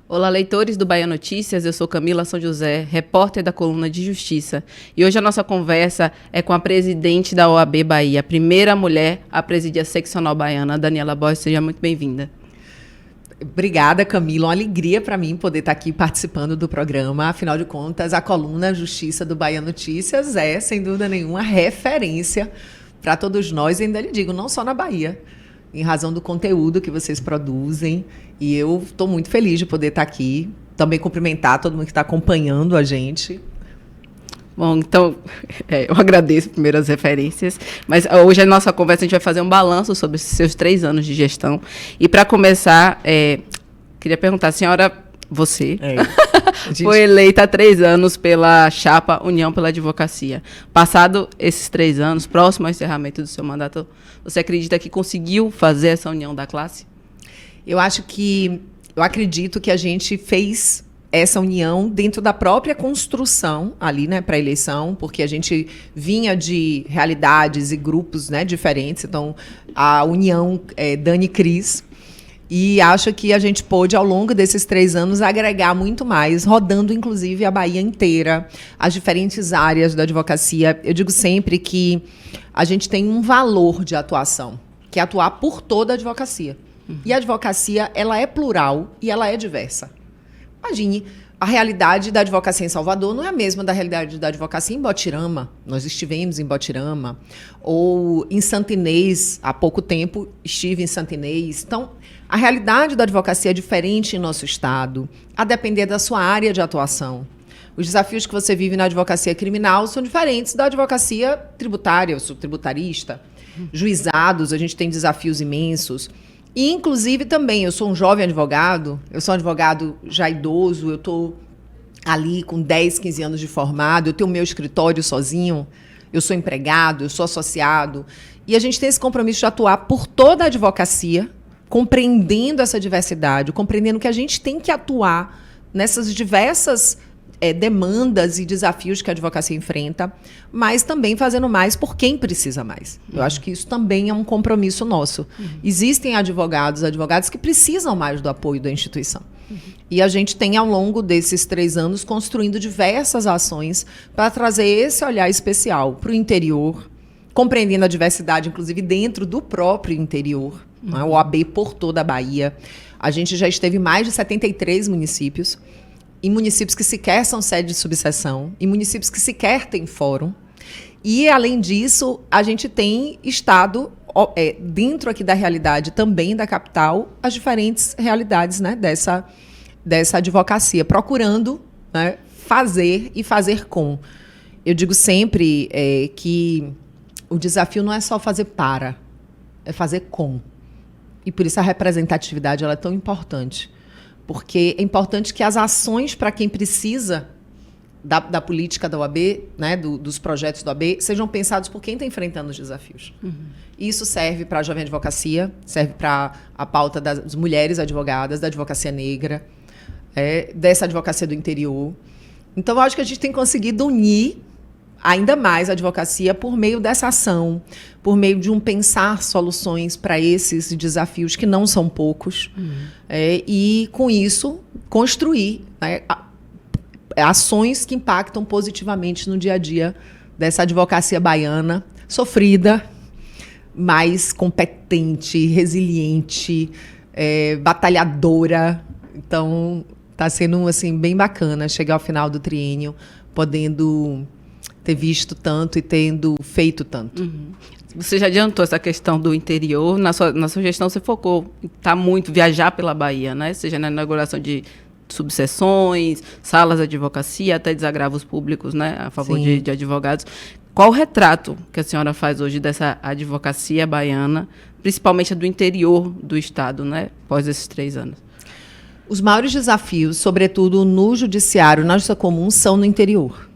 Olá, leitores do Bahia Notícias, eu sou Camila São José, repórter da coluna de Justiça. E hoje a nossa conversa é com a presidente da OAB Bahia, a primeira mulher a presidir a seccional baiana, Daniela Borges. Seja muito bem-vinda. Obrigada, Camila. Uma alegria para mim poder estar aqui participando do programa. Afinal de contas, a coluna Justiça do Bahia Notícias é, sem dúvida nenhuma, referência para todos nós. E ainda lhe digo, não só na Bahia, em razão do conteúdo que vocês produzem. E eu estou muito feliz de poder estar aqui. Também cumprimentar todo mundo que está acompanhando a gente. Bom, então, eu agradeço primeiro as referências, mas hoje a nossa conversa, a gente vai fazer um balanço sobre esses seus 3 anos de gestão. E para começar, queria perguntar, senhora, você foi eleita há 3 anos pela chapa União pela Advocacia. Passado esses 3 anos, próximo ao encerramento do seu mandato, você acredita que conseguiu fazer essa união da classe? Eu acredito que a gente fez essa união dentro da própria construção ali, né, para a eleição, porque a gente vinha de realidades e grupos, né, diferentes. Então, a união Dani e Cris. E acho que a gente pôde, ao longo desses 3 anos, agregar muito mais, rodando, inclusive, a Bahia inteira, as diferentes áreas da advocacia. Eu digo sempre que a gente tem um valor de atuação, que é atuar por toda a advocacia. E a advocacia, ela é plural e ela é diversa. Imagine, a realidade da advocacia em Salvador não é a mesma da realidade da advocacia em Botirama. Nós estivemos em Botirama. Ou em Santo Inês, há pouco tempo, estive em Santo Inês. Então, a realidade da advocacia é diferente em nosso estado, a depender da sua área de atuação. Os desafios que você vive na advocacia criminal são diferentes da advocacia tributária. Eu sou tributarista. Juizados, a gente tem desafios imensos. E, inclusive, também, eu sou um jovem advogado, eu sou um advogado já idoso, eu estou ali com 10, 15 anos de formado, eu tenho o meu escritório sozinho, eu sou empregado, eu sou associado. E a gente tem esse compromisso de atuar por toda a advocacia, compreendendo essa diversidade, compreendendo que a gente tem que atuar nessas diversas demandas e desafios que a advocacia enfrenta, mas também fazendo mais por quem precisa mais. Eu acho que isso também é um compromisso nosso. Existem advogados que precisam mais do apoio da instituição. E a gente tem, ao longo desses 3 anos, construindo diversas ações para trazer esse olhar especial para o interior, compreendendo a diversidade, inclusive, dentro do próprio interior, né? O OAB por toda a Bahia. A gente já esteve em mais de 73 municípios, em municípios que sequer são sede de subseção, em municípios que sequer têm fórum. E, além disso, a gente tem estado, dentro aqui da realidade também da capital, as diferentes realidades, né, dessa advocacia, procurando, né, fazer e fazer com. Eu digo sempre que o desafio não é só fazer para, é fazer com. E por isso a representatividade ela é tão importante. Porque é importante que as ações para quem precisa da política da OAB, né, dos projetos da OAB, sejam pensados por quem está enfrentando os desafios. Isso serve para a jovem advocacia, serve para a pauta das mulheres advogadas, da advocacia negra, dessa advocacia do interior. Então, eu acho que a gente tem conseguido unir ainda mais a advocacia por meio dessa ação, por meio de pensar soluções para esses desafios que não são poucos, e, com isso, construir, né, ações que impactam positivamente no dia a dia dessa advocacia baiana, sofrida, mais competente, resiliente, batalhadora. Então, está sendo assim, bem bacana chegar ao final do triênio, podendo ter visto tanto e tendo feito tanto. Você já adiantou essa questão do interior. Na sua gestão, você focou muito viajar pela Bahia, né? Seja na inauguração de subseções, salas de advocacia, até desagravos públicos, né, a favor de advogados. Qual o retrato que a senhora faz hoje dessa advocacia baiana, principalmente do interior do estado, né, após esses 3 anos? Os maiores desafios, sobretudo no judiciário, na justiça comum, são no interior.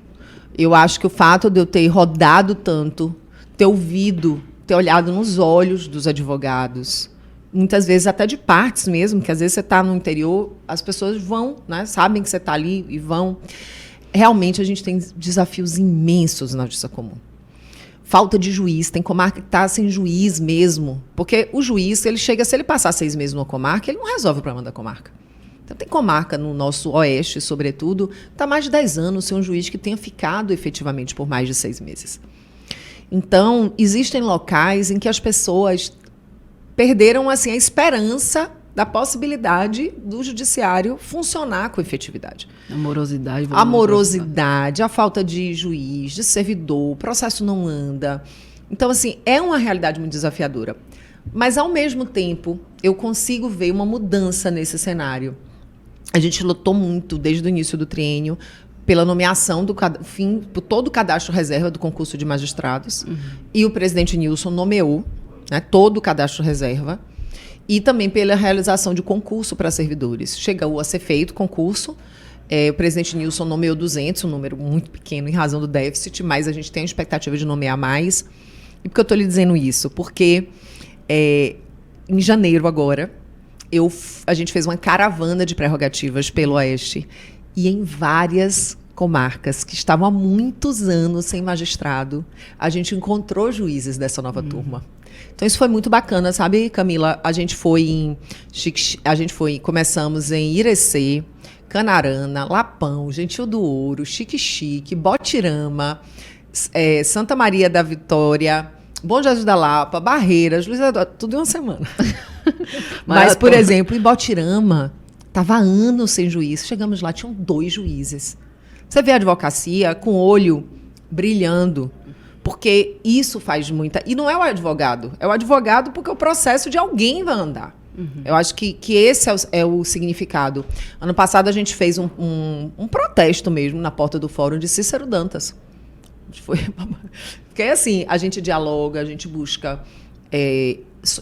Eu acho que o fato de eu ter rodado tanto, ter ouvido, ter olhado nos olhos dos advogados, muitas vezes até de partes mesmo, que às vezes você está no interior, as pessoas vão, né, sabem que você está ali e vão. Realmente a gente tem desafios imensos na justiça comum. Falta de juiz, tem comarca que está sem juiz mesmo, porque o juiz, ele chega, se ele passar 6 meses numa comarca, ele não resolve o problema da comarca. Então, tem comarca no nosso oeste, sobretudo, está mais de 10 anos sem um juiz que tenha ficado efetivamente por mais de 6 meses. Então, existem locais em que as pessoas perderam assim, a esperança da possibilidade do judiciário funcionar com efetividade. Amorosidade, a falta de juiz, de servidor, o processo não anda. Então, assim, é uma realidade muito desafiadora. Mas, ao mesmo tempo, eu consigo ver uma mudança nesse cenário. A gente lutou muito, desde o início do triênio, pela nomeação por todo o cadastro reserva do concurso de magistrados. E o presidente Nilson nomeou, né, todo o cadastro reserva. E também pela realização de concurso para servidores. Chegou a ser feito concurso. O presidente Nilson nomeou 200, um número muito pequeno em razão do déficit, mas a gente tem a expectativa de nomear mais. E por que eu estou lhe dizendo isso? Porque em janeiro agora, a gente fez uma caravana de prerrogativas pelo Oeste e em várias comarcas que estavam há muitos anos sem magistrado, a gente encontrou juízes dessa nova turma. Então isso foi muito bacana, sabe, Camila? Começamos em Irecê, Canarana, Lapão, Gentil do Ouro, Xique-Xique, Botirama, Santa Maria da Vitória, Bom Jesus da Lapa, Barreiras, Luiz Eduardo, tudo em uma semana. Mas, por exemplo, em Botirama, estava há anos sem juiz. Chegamos lá, tinham 2 juízes. Você vê a advocacia com o olho brilhando, porque isso faz muita... E não é o advogado porque o processo de alguém vai andar. Eu acho que esse é o significado. Ano passado, a gente fez um protesto mesmo na porta do fórum de Cícero Dantas. Porque assim, a gente dialoga, a gente busca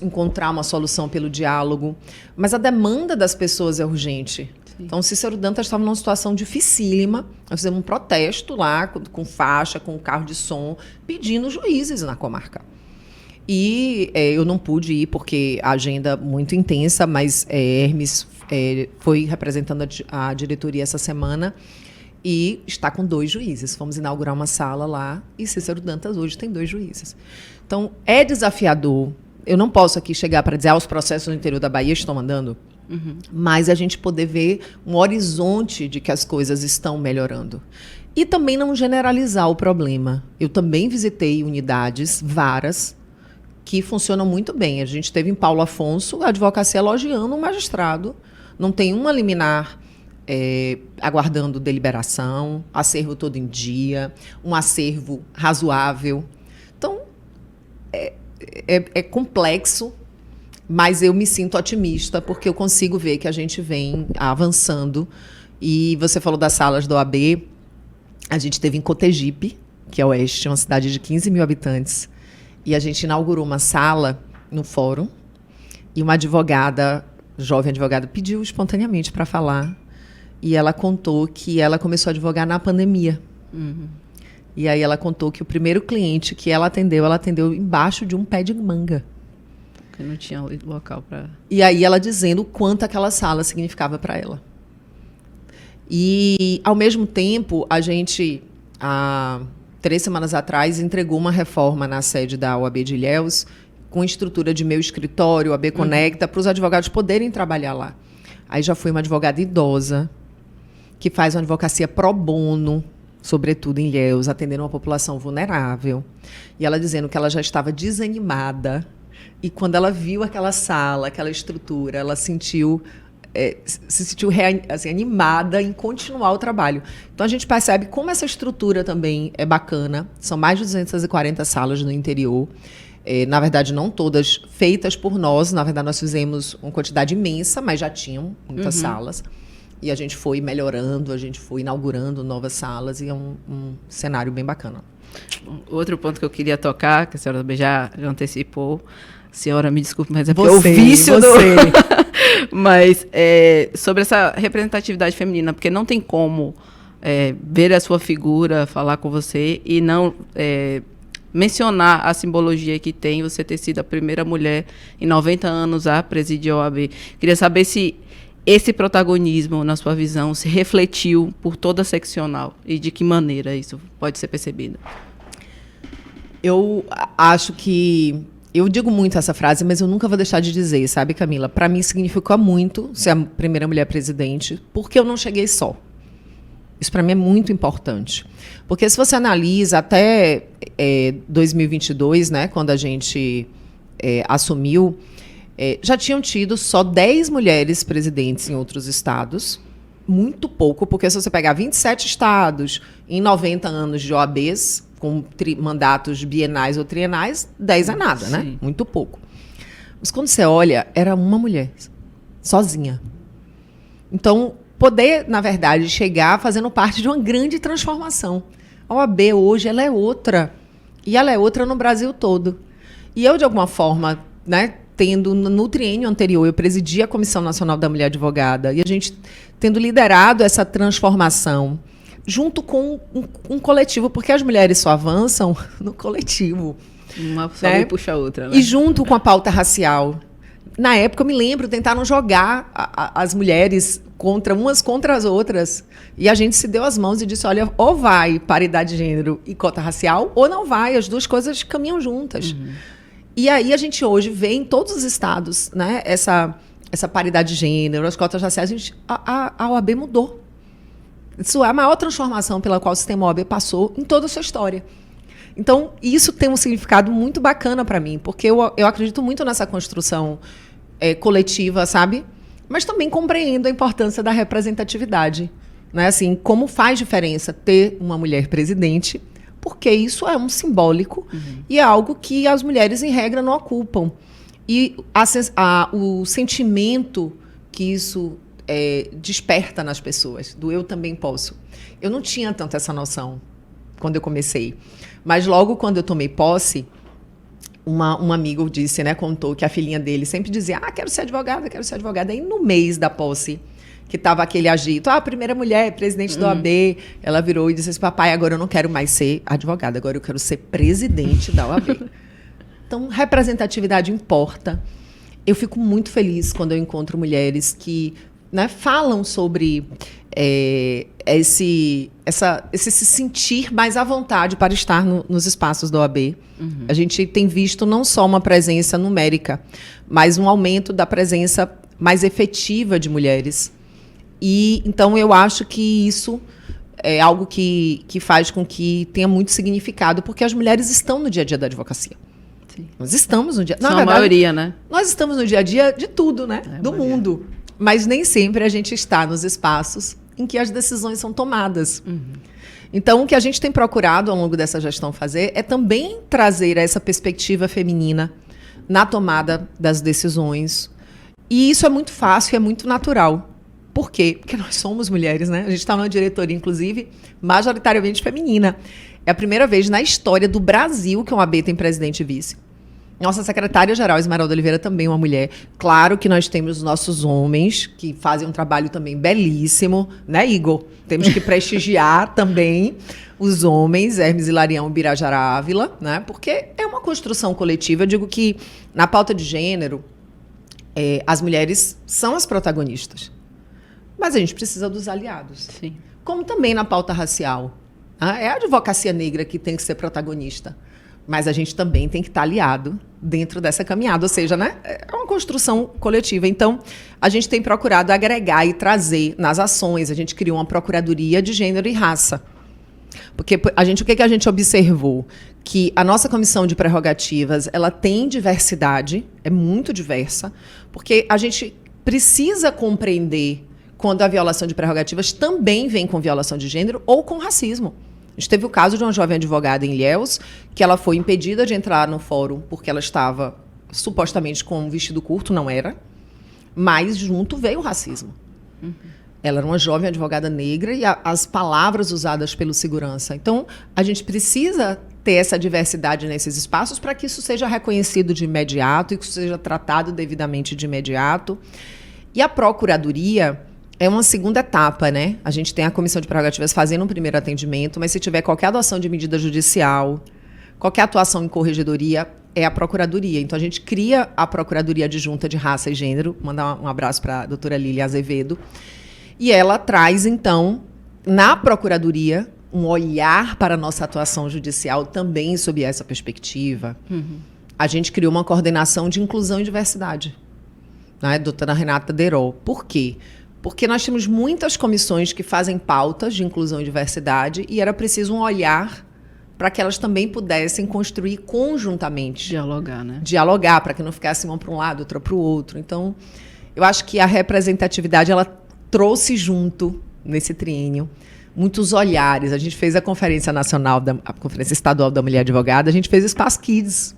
encontrar uma solução pelo diálogo, mas a demanda das pessoas é urgente. Sim. Então, Cícero Dantas estava numa situação dificílima. Nós fizemos um protesto lá, com faixa, com carro de som, pedindo juízes na comarca. E eu não pude ir porque a agenda muito intensa, mas Hermes foi representando a diretoria essa semana e está com 2 juízes. Fomos inaugurar uma sala lá e Cícero Dantas hoje tem 2 juízes. Então, é desafiador. Eu não posso aqui chegar para dizer os processos no interior da Bahia estão andando, mas a gente poder ver um horizonte de que as coisas estão melhorando. E também não generalizar o problema. Eu também visitei unidades, varas, que funcionam muito bem. A gente teve em Paulo Afonso a advocacia elogiando um magistrado. Não tem uma liminar aguardando deliberação, acervo todo em dia, um acervo razoável. Então, é complexo, mas eu me sinto otimista porque eu consigo ver que a gente vem avançando. E você falou das salas da OAB. A gente teve em Cotegipe, que é oeste, uma cidade de 15 mil habitantes, e a gente inaugurou uma sala no fórum e uma jovem advogada, pediu espontaneamente para falar. E ela contou que ela começou a advogar na pandemia. E aí ela contou que o primeiro cliente que ela atendeu embaixo de um pé de manga. Porque não tinha local para... E aí ela dizendo o quanto aquela sala significava para ela. E, ao mesmo tempo, a gente, há 3 semanas atrás, entregou uma reforma na sede da OAB de Ilhéus, com estrutura de meu escritório, OAB Conecta, para os advogados poderem trabalhar lá. Aí já foi uma advogada idosa, que faz uma advocacia pro bono, sobretudo em Ilhéus, atendendo uma população vulnerável. E ela dizendo que ela já estava desanimada. E quando ela viu aquela sala, aquela estrutura, ela se sentiu assim, animada em continuar o trabalho. Então, a gente percebe como essa estrutura também é bacana. São mais de 240 salas no interior. Na verdade, não todas feitas por nós. Na verdade, nós fizemos uma quantidade imensa, mas já tinham muitas salas. E a gente foi melhorando, a gente foi inaugurando novas salas, e é um cenário bem bacana. Outro ponto que eu queria tocar, que a senhora também já antecipou, senhora, me desculpe, mas é porque o vício do... Mas sobre essa representatividade feminina, porque não tem como ver a sua figura, falar com você e não mencionar a simbologia que tem você ter sido a primeira mulher em 90 anos a presidir a OAB. Queria saber se esse protagonismo, na sua visão, se refletiu por toda a seccional e de que maneira isso pode ser percebido? Eu acho que Eu digo muito essa frase, mas eu nunca vou deixar de dizer, sabe, Camila? Para mim significou muito ser a primeira mulher presidente, porque eu não cheguei só. Isso para mim é muito importante. Porque se você analisa até 2022, né, quando a gente assumiu, já tinham tido só 10 mulheres presidentes em outros estados. Muito pouco, porque se você pegar 27 estados em 90 anos de OABs, com mandatos bienais ou trienais, 10 é nada, né? Sim. Muito pouco. Mas quando você olha, era uma mulher, sozinha. Então, poder, na verdade, chegar fazendo parte de uma grande transformação. A OAB hoje, ela é outra. E ela é outra no Brasil todo. E eu, de alguma forma, né, tendo no triênio anterior, eu presidi a Comissão Nacional da Mulher Advogada, e a gente tendo liderado essa transformação, junto com um coletivo, porque as mulheres só avançam no coletivo. Uma só né? puxa a outra, né? E junto com a pauta racial. Na época, eu me lembro, tentaram jogar as mulheres umas contra as outras. E a gente se deu as mãos e disse, olha, ou vai paridade de gênero e cota racial, ou não vai. As duas coisas caminham juntas. Uhum. E aí a gente hoje vê em todos os estados, né, essa paridade de gênero, as cotas raciais, a OAB mudou. Isso é a maior transformação pela qual o sistema OAB passou em toda a sua história. Então, isso tem um significado muito bacana para mim, porque eu acredito muito nessa construção coletiva, sabe? Mas também compreendo a importância da representatividade. Né? Assim, como faz diferença ter uma mulher presidente, porque isso é um simbólico e é algo que as mulheres, em regra, não ocupam. E o sentimento que isso desperta nas pessoas, do eu também posso. Eu não tinha tanto essa noção quando eu comecei. Mas logo quando eu tomei posse, um amigo disse, né, contou que a filhinha dele sempre dizia, quero ser advogada, quero ser advogada. Aí no mês da posse, que estava aquele agito, a primeira mulher, presidente da OAB, ela virou e disse assim, papai, agora eu não quero mais ser advogada, agora eu quero ser presidente da OAB. Então, representatividade importa. Eu fico muito feliz quando eu encontro mulheres que, né, falam sobre esse se sentir mais à vontade para estar nos espaços da OAB. A gente tem visto não só uma presença numérica, mas um aumento da presença mais efetiva de mulheres. E então eu acho que isso é algo que faz com que tenha muito significado, porque as mulheres estão no dia a dia da advocacia. Sim. Nós estamos no dia... São a maioria, né? Nós estamos no dia a dia de tudo, né? Do mundo. Mas nem sempre a gente está nos espaços em que as decisões são tomadas. Então, o que a gente tem procurado ao longo dessa gestão fazer é também trazer essa perspectiva feminina na tomada das decisões. E isso é muito fácil, é muito natural. Por quê? Porque nós somos mulheres, né? A gente está numa diretoria, inclusive, majoritariamente feminina. É a primeira vez na história do Brasil que uma OAB tem presidente e vice. Nossa secretária-geral, Esmeralda Oliveira, também é uma mulher. Claro que nós temos os nossos homens, que fazem um trabalho também belíssimo, né, Igor? Temos que prestigiar também os homens, Hermes Hilarião e Birajara Ávila, né? Porque é uma construção coletiva. Eu digo que, na pauta de gênero, as mulheres são as protagonistas. Mas a gente precisa dos aliados. Sim. Como também na pauta racial. É a advocacia negra que tem que ser protagonista. Mas a gente também tem que estar aliado dentro dessa caminhada. Ou seja, né, é uma construção coletiva. Então, a gente tem procurado agregar e trazer nas ações. A gente criou uma Procuradoria de Gênero e Raça. Porque o que a gente observou? Que a nossa comissão de prerrogativas, ela tem diversidade, é muito diversa, porque a gente precisa compreender quando a violação de prerrogativas também vem com violação de gênero ou com racismo. A gente teve o caso de uma jovem advogada em Ilhéus, que ela foi impedida de entrar no fórum porque ela estava supostamente com um vestido curto, não era, mas junto veio o racismo. Ela era uma jovem advogada negra e as palavras usadas pelo segurança. Então, a gente precisa ter essa diversidade nesses espaços para que isso seja reconhecido de imediato e que isso seja tratado devidamente de imediato. E a Procuradoria é uma segunda etapa, né? A gente tem a Comissão de Prerrogativas fazendo um primeiro atendimento, mas se tiver qualquer adoção de medida judicial, qualquer atuação em corregedoria, é a Procuradoria. Então, a gente cria a Procuradoria Adjunta de Raça e Gênero. Mandar um abraço para a doutora Lília Azevedo. E ela traz, então, na Procuradoria, um olhar para a nossa atuação judicial também sob essa perspectiva. a gente criou uma coordenação de inclusão e diversidade, né? Doutora Renata Deró. Por quê? Porque nós temos muitas comissões que fazem pautas de inclusão e diversidade e era preciso um olhar para que elas também pudessem construir conjuntamente. Dialogar, né? Dialogar, para que não ficasse uma para um lado, outra para o outro. Então, eu acho que a representatividade ela trouxe junto, nesse triênio, muitos olhares. A gente fez a Conferência Nacional, a Conferência Estadual da Mulher Advogada, a gente fez o Espaço Kids.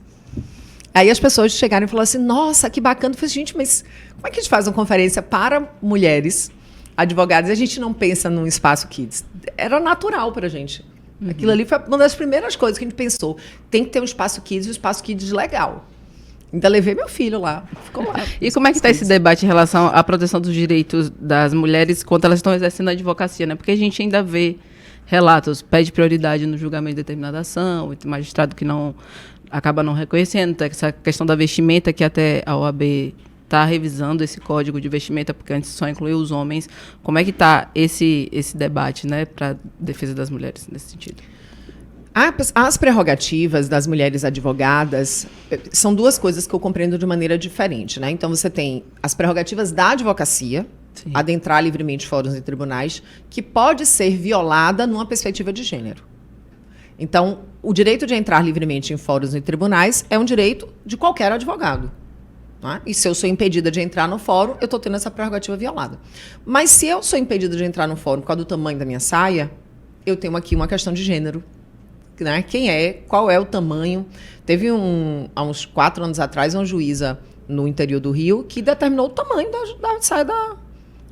Aí as pessoas chegaram e falaram assim, nossa, que bacana. Eu falei, gente, mas como é que a gente faz uma conferência para mulheres advogadas e a gente não pensa num Espaço Kids? Era natural para a gente. Aquilo ali foi uma das primeiras coisas que a gente pensou. Tem que ter um Espaço Kids e um Espaço Kids legal. Ainda levei meu filho lá, ficou lá. E como é que está esse debate em relação à proteção dos direitos das mulheres quando elas estão exercendo a advocacia, né? Porque a gente ainda vê relatos, pede prioridade no julgamento de determinada ação, o magistrado que não acaba não reconhecendo, essa questão da vestimenta, que até a OAB está revisando esse código de vestimenta, porque antes só incluiu os homens. Como é que está esse debate, né, para defesa das mulheres nesse sentido? As prerrogativas das mulheres advogadas são duas coisas que eu compreendo de maneira diferente, né? Então, você tem as prerrogativas da advocacia, sim, adentrar livremente fóruns e tribunais, que pode ser violada numa perspectiva de gênero. Então, o direito de entrar livremente em fóruns e tribunais é um direito de qualquer advogado. Né? E se eu sou impedida de entrar no fórum, eu estou tendo essa prerrogativa violada. Mas se eu sou impedida de entrar no fórum por causa do tamanho da minha saia, eu tenho aqui uma questão de gênero. Né? Qual é o tamanho? Teve há uns 4 anos atrás, uma juíza no interior do Rio que determinou o tamanho da saia da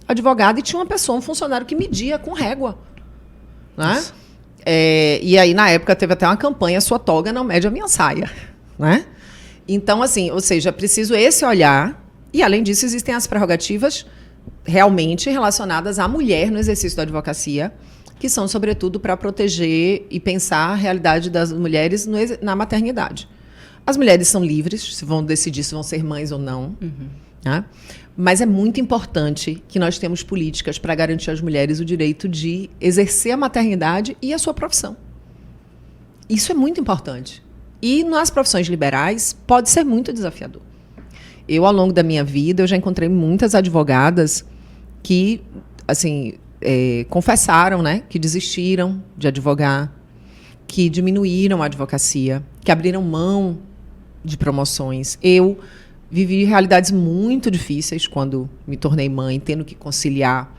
advogada e tinha uma pessoa, um funcionário que media com régua. Né? E aí, na época, teve até uma campanha, sua toga não mede a minha saia. Né? Então, assim, ou seja, é preciso esse olhar e, além disso, existem as prerrogativas realmente relacionadas à mulher no exercício da advocacia, que são, sobretudo, para proteger e pensar a realidade das mulheres na maternidade. As mulheres são livres, se vão decidir se vão ser mães ou não. Né? Mas é muito importante que nós temos políticas para garantir às mulheres o direito de exercer a maternidade e a sua profissão. Isso é muito importante. E nas profissões liberais pode ser muito desafiador. Eu, ao longo da minha vida, eu já encontrei muitas advogadas que, assim, confessaram, né, que desistiram de advogar, que diminuíram a advocacia, que abriram mão de promoções. Eu vivi realidades muito difíceis quando me tornei mãe, tendo que conciliar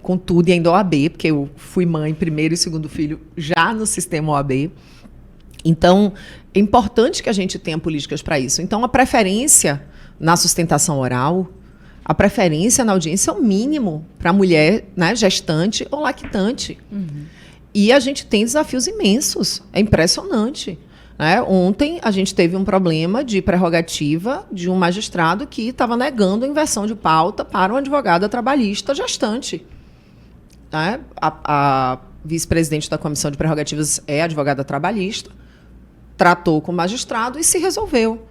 com tudo e ainda OAB, porque eu fui mãe, primeiro e segundo filho, já no sistema OAB. Então, é importante que a gente tenha políticas para isso. Então, a preferência na sustentação oral, a preferência na audiência é o mínimo para a mulher, né, gestante ou lactante. E a gente tem desafios imensos. É impressionante. Né? Ontem, a gente teve um problema de prerrogativa de um magistrado que estava negando a inversão de pauta para uma advogada trabalhista gestante. Né? A vice-presidente da Comissão de Prerrogativas é advogada trabalhista, tratou com o magistrado e se resolveu.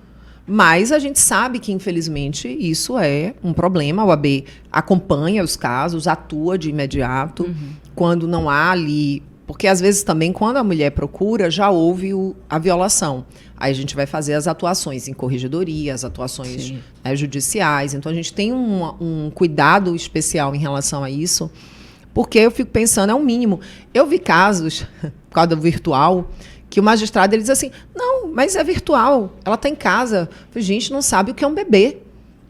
Mas a gente sabe que, infelizmente, isso é um problema. A OAB acompanha os casos, atua de imediato, quando não há ali... Porque, às vezes, também, quando a mulher procura, já houve a violação. Aí a gente vai fazer as atuações em corregedoria, as atuações judiciais. Então, a gente tem um cuidado especial em relação a isso, porque eu fico pensando, é o mínimo. Eu vi casos, por causa do virtual, que o magistrado ele diz assim, não, mas é virtual, ela está em casa. A gente não sabe o que é um bebê.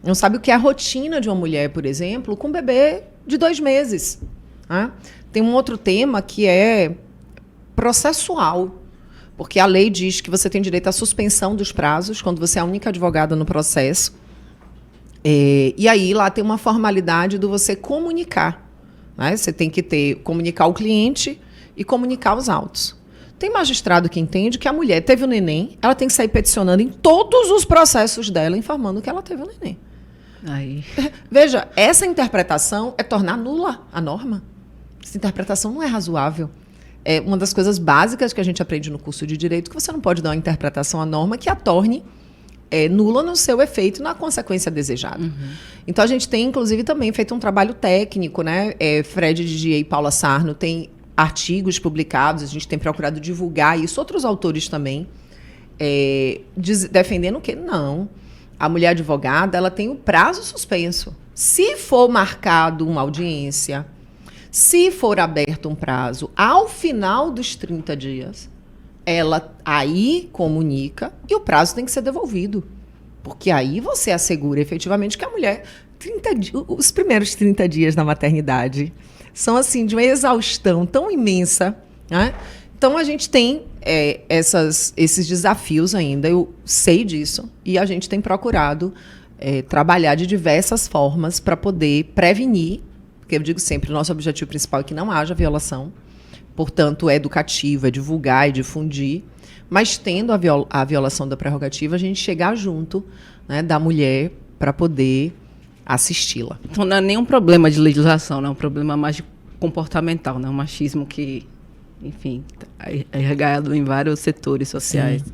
Não sabe o que é a rotina de uma mulher, por exemplo, com um bebê de 2 meses. Né? Tem um outro tema que é processual, porque a lei diz que você tem direito à suspensão dos prazos quando você é a única advogada no processo. E aí lá tem uma formalidade do você comunicar. Né? Você tem que comunicar o cliente e comunicar os autos. Tem magistrado que entende que a mulher teve o neném, ela tem que sair peticionando em todos os processos dela, informando que ela teve o neném. Aí. Veja, essa interpretação é tornar nula a norma. Essa interpretação não é razoável. É uma das coisas básicas que a gente aprende no curso de Direito, que você não pode dar uma interpretação à norma que a torne nula no seu efeito e na consequência desejada. Então, a gente tem, inclusive, também feito um trabalho técnico, né? Fred Didier e Paula Sarno têm artigos publicados, a gente tem procurado divulgar isso, outros autores também, defendendo que não. A mulher advogada, ela tem o prazo suspenso. Se for marcado uma audiência, se for aberto um prazo, ao final dos 30 dias, ela aí comunica e o prazo tem que ser devolvido. Porque aí você assegura efetivamente que a mulher... os primeiros 30 dias na maternidade são assim de uma exaustão tão imensa, né? Então a gente tem esses desafios ainda, eu sei disso, e a gente tem procurado trabalhar de diversas formas para poder prevenir, porque eu digo sempre, o nosso objetivo principal é que não haja violação, portanto é educativo, é divulgar, é difundir, mas tendo a violação da prerrogativa, a gente chegar junto, né, da mulher para poder assisti-la. Então não é nenhum problema de legislação, é um problema mais de comportamental, né? Um machismo que, enfim, é regado em vários setores sociais. Sim.